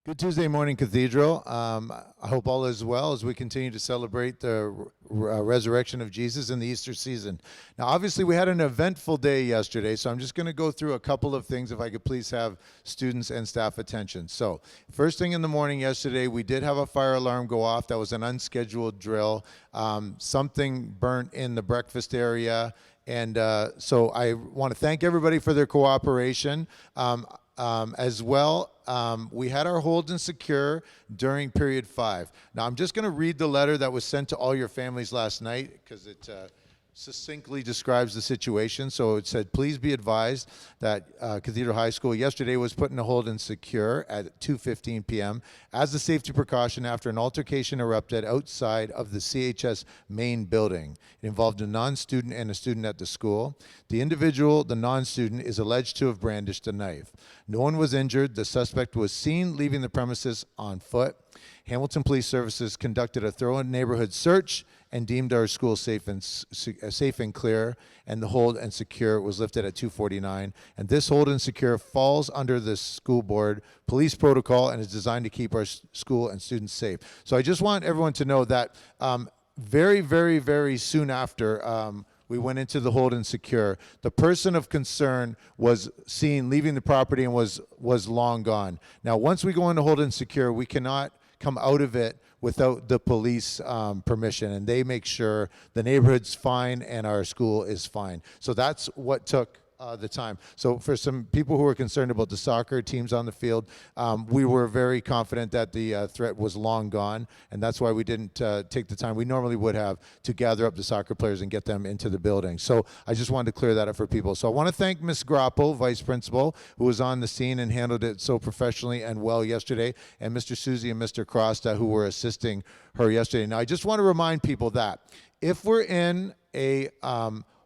Good Tuesday morning, Cathedral. I hope all is well as we continue to celebrate the resurrection of Jesus in the Easter season. Now, obviously, we had an eventful day yesterday, so I'm just going to go through a couple of things, if I could please have students and staff attention. So, first thing in the morning yesterday, we did have a fire alarm go off. That was an unscheduled drill. Something burnt in the breakfast area, and so I want to thank everybody for their cooperation. As well, we had our hold and secure during period 5. Now, I'm just going to read the letter that was sent to all your families last night because it succinctly describes the situation. So it said, please be advised that Cathedral High School yesterday was put in a hold and secure at 2:15 p.m. as a safety precaution after an altercation erupted outside of the CHS main building. It involved a non-student and a student at the school. The individual, the non-student, is alleged to have brandished a knife. No one was injured. The suspect was seen leaving the premises on foot. Hamilton Police Services conducted a thorough neighborhood search and deemed our school safe and clear, and the hold and secure was lifted at 2:49. And this hold and secure falls under the school board police protocol and is designed to keep our school and students safe. So I just want everyone to know that very, very, very soon after we went into the hold and secure, the person of concern was seen leaving the property and was long gone. Now, once we go into hold and secure, we cannot come out of it without the police permission, and they make sure the neighborhood's fine and our school is fine. So that's what took the time. So for some people who were concerned about the soccer teams on the field, we were very confident that the threat was long gone, and that's why we didn't take the time we normally would have to gather up the soccer players and get them into the building. So I just wanted to clear that up for people. So I want to thank Ms. Grappo, Vice Principal, who was on the scene and handled it so professionally and well yesterday, and Mr. Susie and Mr. Crosta, who were assisting her yesterday. Now, I just want to remind people that if we're in a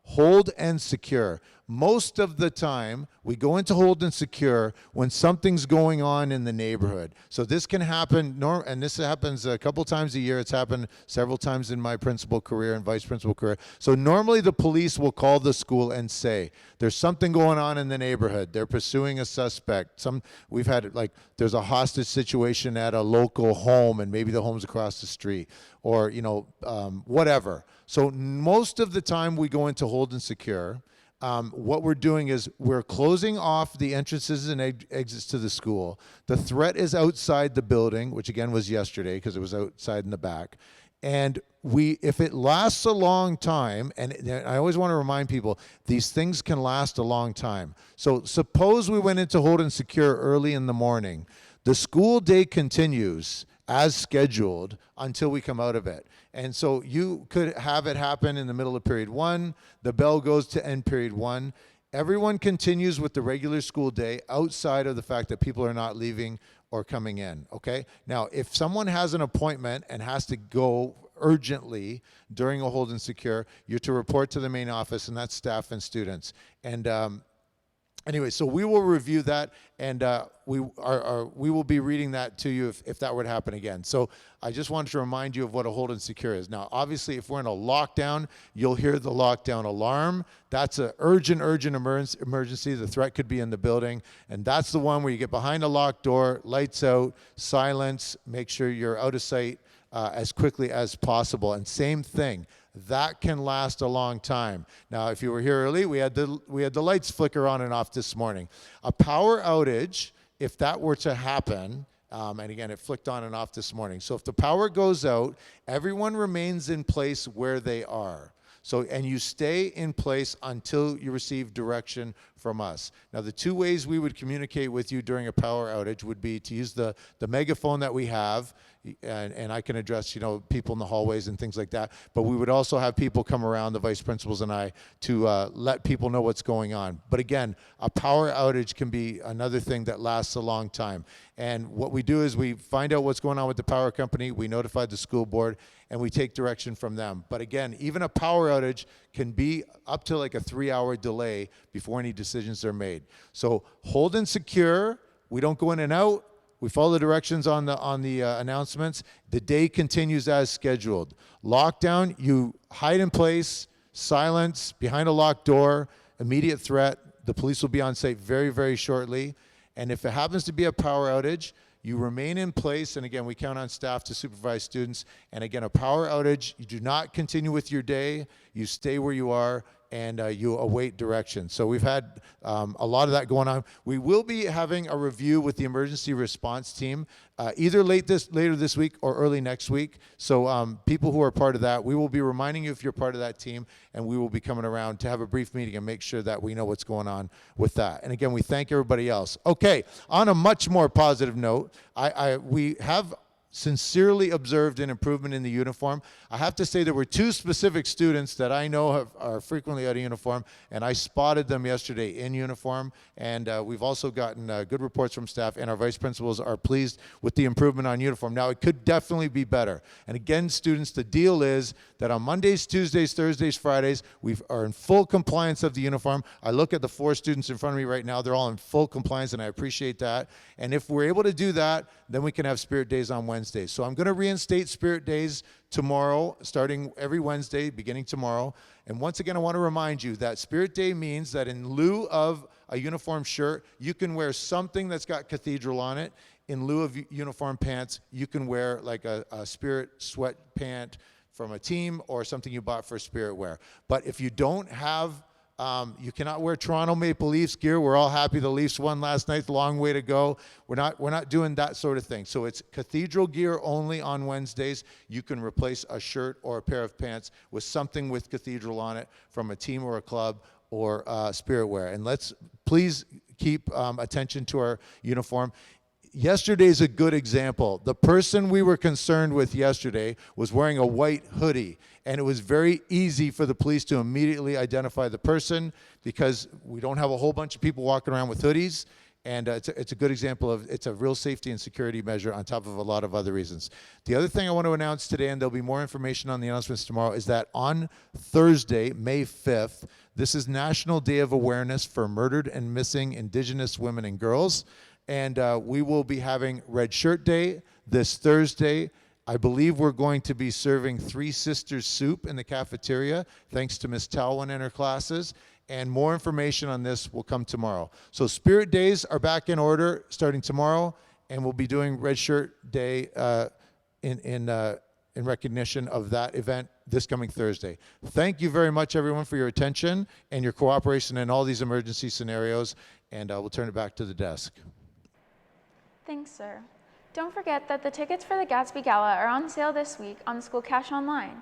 hold and secure, most of the time we go into hold and secure when something's going on in the neighborhood. So this can happen, and this happens a couple times a year. It's happened several times in my principal career and vice principal career. So normally the police will call the school and say, there's something going on in the neighborhood. They're pursuing a suspect. We've had, like, there's a hostage situation at a local home, and maybe the home's across the street, or, whatever. So most of the time we go into hold and secure. What we're doing is we're closing off the entrances and exits to the school. The threat is outside the building, which again was yesterday because it was outside in the back. And if it lasts a long time, and I always want to remind people, these things can last a long time. So suppose we went into hold and secure early in the morning. The school day continues as scheduled until we come out of it. And so you could have it happen in the middle of period 1, the bell goes to end period 1. Everyone continues with the regular school day outside of the fact that people are not leaving or coming in, okay? Now, if someone has an appointment and has to go urgently during a hold and secure, you're to report to the main office, and that's staff and students. And anyway, so we will review that, and we will be reading that to you if that were to happen again. So I just wanted to remind you of what a hold and secure is. Now, obviously, if we're in a lockdown, you'll hear the lockdown alarm. That's an urgent emergency. The threat could be in the building, and that's the one where you get behind a locked door, lights out, silence, make sure you're out of sight as quickly as possible. And same thing. That can last a long time. Now, if you were here early, we had the lights flicker on and off this morning. A power outage, if that were to happen, and again, it flicked on and off this morning. So if the power goes out, everyone remains in place where they are. So, and you stay in place until you receive direction from us. Now, the two ways we would communicate with you during a power outage would be to use the megaphone that we have, and I can address, people in the hallways and things like that. But we would also have people come around, the vice principals and I, to let people know what's going on. But again, a power outage can be another thing that lasts a long time. And what we do is we find out what's going on with the power company, we notify the school board, and we take direction from them. But again, even a power outage can be up to like a 3-hour delay before any decisions are made. So hold and secure, we don't go in and out. We follow the directions on the announcements. The day continues as scheduled. Lockdown, you hide in place, silence, behind a locked door, immediate threat. The police will be on site very, very shortly. And if it happens to be a power outage, you remain in place, and again, we count on staff to supervise students. And again, a power outage, you do not continue with your day, you stay where you are, and you await direction. So we've had a lot of that going on. We will be having a review with the emergency response team either later this week or early next week. So people who are part of that, we will be reminding you if you're part of that team, and we will be coming around to have a brief meeting and make sure that we know what's going on with that. And again, we thank everybody else. Okay, on a much more positive note, we have sincerely observed an improvement in the uniform. I have to say there were two specific students that I know are frequently out of uniform, and I spotted them yesterday in uniform. And we've also gotten good reports from staff, and our vice principals are pleased with the improvement on uniform. Now, it could definitely be better. And again, students, the deal is that on Mondays, Tuesdays, Thursdays, Fridays, we are in full compliance of the uniform. I look at the 4 students in front of me right now. They're all in full compliance, and I appreciate that. And if we're able to do that, then we can have Spirit Days on Wednesdays. So I'm going to reinstate Spirit Days tomorrow, starting every Wednesday, beginning tomorrow. And once again, I want to remind you that Spirit Day means that in lieu of a uniform shirt, you can wear something that's got cathedral on it. In lieu of uniform pants, you can wear like a Spirit sweat pant from a team or something you bought for Spirit wear. But if you don't have you cannot wear Toronto Maple Leafs gear. We're all happy the Leafs won last night. Long way to go. We're not doing that sort of thing. So it's cathedral gear only on Wednesdays. You can replace a shirt or a pair of pants with something with cathedral on it from a team or a club or Spirit wear. And let's please keep attention to our uniform. Yesterday's a good example. The person we were concerned with yesterday was wearing a white hoodie, and it was very easy for the police to immediately identify the person because we don't have a whole bunch of people walking around with hoodies, and it's a good example of it's a real safety and security measure on top of a lot of other reasons. The other thing I want to announce today, and there'll be more information on the announcements tomorrow, is that on Thursday, May 5th, this is National Day of Awareness for Murdered and Missing Indigenous Women and Girls. And we will be having Red Shirt Day this Thursday. I believe we're going to be serving Three Sisters soup in the cafeteria, thanks to Miss Talwin and her classes. And more information on this will come tomorrow. So Spirit Days are back in order starting tomorrow, and we'll be doing Red Shirt Day in recognition of that event this coming Thursday. Thank you very much, everyone, for your attention and your cooperation in all these emergency scenarios. And we'll turn it back to the desk. Thanks, sir. Don't forget that the tickets for the Gatsby Gala are on sale this week on School Cash Online.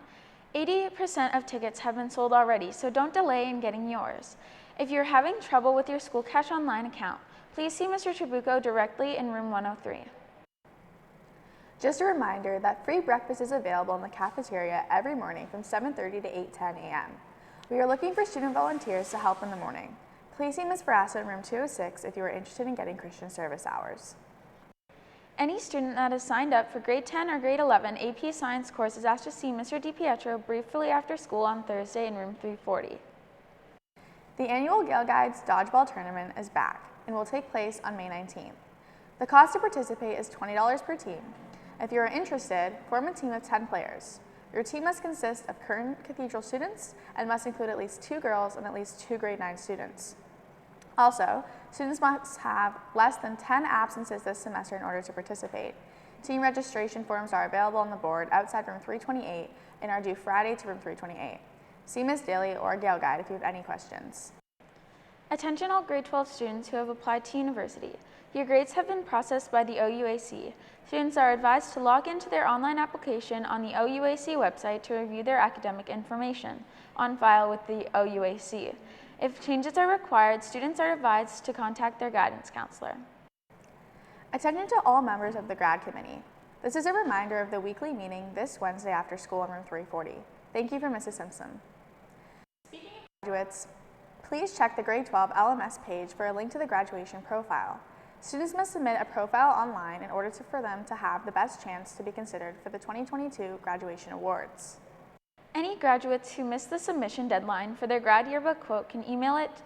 80% of tickets have been sold already, so don't delay in getting yours. If you're having trouble with your School Cash Online account, please see Mr. Trabuco directly in room 103. Just a reminder that free breakfast is available in the cafeteria every morning from 7:30 to 8:10 a.m. We are looking for student volunteers to help in the morning. Please see Ms. Verassa in room 206 if you are interested in getting Christian service hours. Any student that is signed up for grade 10 or grade 11 AP Science course is asked to see Mr. DiPietro briefly after school on Thursday in room 340. The annual Gale Guides Dodgeball Tournament is back and will take place on May 19th. The cost to participate is $20 per team. If you are interested, form a team of 10 players. Your team must consist of current Cathedral students and must include at least 2 girls and at least 2 grade 9 students. Also, students must have less than 10 absences this semester in order to participate. Team registration forms are available on the board outside room 328 and are due Friday to room 328. See Ms. Daly or Gale Guide if you have any questions. Attention all grade 12 students who have applied to university. Your grades have been processed by the OUAC. Students are advised to log into their online application on the OUAC website to review their academic information on file with the OUAC. If changes are required, students are advised to contact their guidance counselor. Attention to all members of the grad committee. This is a reminder of the weekly meeting this Wednesday after school in room 340. Thank you for Mrs. Simpson. Speaking of graduates, please check the grade 12 LMS page for a link to the graduation profile. Students must submit a profile online in order for them to have the best chance to be considered for the 2022 graduation awards. Any graduates who missed the submission deadline for their grad yearbook quote can email it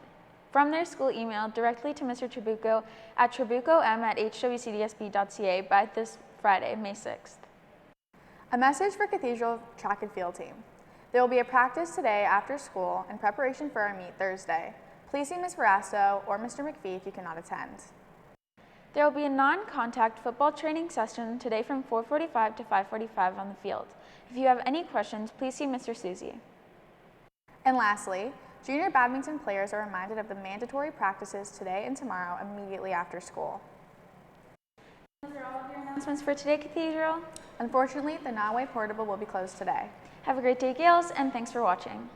from their school email directly to Mr. Trabuco at trabucom@hwcdsb.ca by this Friday, May 6th. A message for Cathedral track and field team. There will be a practice today after school in preparation for our meet Thursday. Please see Ms. Verasto or Mr. McPhee if you cannot attend. There will be a non-contact football training session today from 4:45 to 5:45 on the field. If you have any questions, please see Mr. Susie. And lastly, junior badminton players are reminded of the mandatory practices today and tomorrow immediately after school. Those are all of your announcements for today, Cathedral. Unfortunately, the Noway Portable will be closed today. Have a great day, Gales, and thanks for watching.